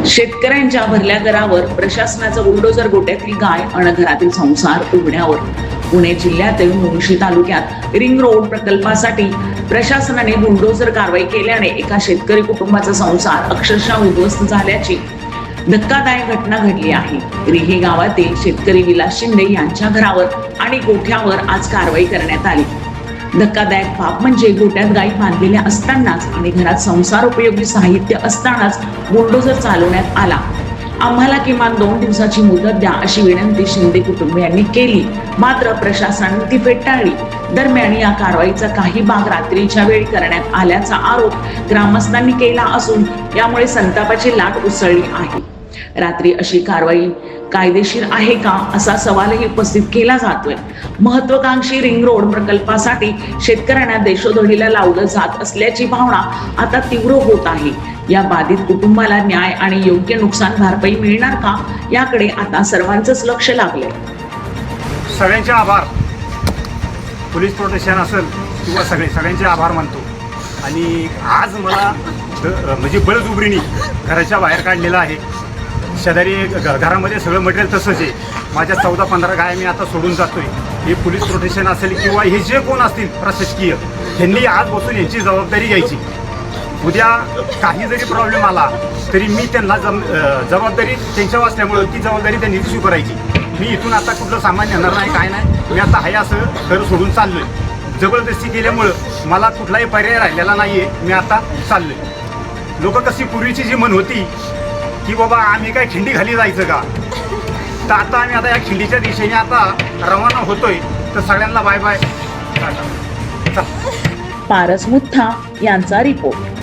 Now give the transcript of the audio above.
शेतकऱ्यांच्या भरल्या घरावर प्रशासनाचा बुलडोझर, गोट्यातील गाय आणि घरातील संसार उघड्यावर. पुणे जिल्ह्यातील मुळशी तालुक्यात रिंग रोड प्रकल्पासाठी प्रशासनाने बुलडोझर कारवाई केल्याने एका शेतकरी कुटुंबाचा संसार अक्षरशः उद्ध्वस्त झाल्याची धक्कादायक घटना घडली आहे. रिहे गावातील शेतकरी विलास शिंदे यांच्या घरावर आणि गोठ्यावर आज कारवाई करण्यात आली. धक्कादायक बाब म्हणजे गोट्यात गायी बांधलेल्या असतानाच आणि घरात संसार उपयोगी साहित्य असतानाच बुलडोझर चालवण्यात आला. आम्हाला किमान 2 दिवसाची मुदत द्या अशी विनंती शिंदे कुटुंबियांनी केली, मात्र प्रशासनाने ती फेटाळली. दरम्यान या कारवाईचा काही भाग रात्रीच्या वेळी करण्यात आल्याचा आरोप ग्रामस्थांनी केला असून यामुळे संतापाची लाट उसळली आहे. रात्री अशी कारवाई कायदेशीर आहे का असा सवालही उपस्थित केला जातोय. महत्वाकांक्षी रिंग रोड प्रकल्पासाठी शेतकऱ्यांना देशोधडीला लावलं जात असल्याची भावना आता तीव्र होत आहे. या बाधित कुटुंबाला न्याय आणि योग्य नुकसान भरपाई मिळणार का याकडे आता सर्वांचंच लक्ष लागलंय. सगळ्यांचे आभार. पोलीस प्रोटेक्शन असेल किंवा सगळ्यांचे आभार मानतो. आणि आज मला म्हणजे बळजबरीने घराच्या बाहेर काढलेलं आहे. शेजारी घरामध्ये सगळं मटेरियल तसंच आहे. माझ्या 14-15 गाय मी आता सोडून जातोय. हे पोलीस प्रोटेक्शन असेल किंवा हे जे कोण असतील प्रशासकीय, त्यांनी आज बसून यांची जबाबदारी घ्यायची. उद्या काही जरी प्रॉब्लेम आला तरी मी त्यांना जबाबदारी त्यांच्यावर असल्यामुळं ती जबाबदारी त्यांनी स्वीकारायची. मी इथून आता कुठलं सामान येणार नाही, काय नाही. मी आता आहे असं घर सोडून चाललोय. जबरदस्ती केल्यामुळं मला कुठलाही पर्याय राहिलेला नाही आहे. मी आता चाललोय. लोक कशी पूर्वीची जी म्हण होती की बाबा आम्ही काय खिंडी खाली जायचं का, तर आता आम्ही आता या खिंडीच्या दिशेने आता रवाना होतोय. तर सगळ्यांना बाय बाय. पारस मुथा यांचा रिपोर्ट.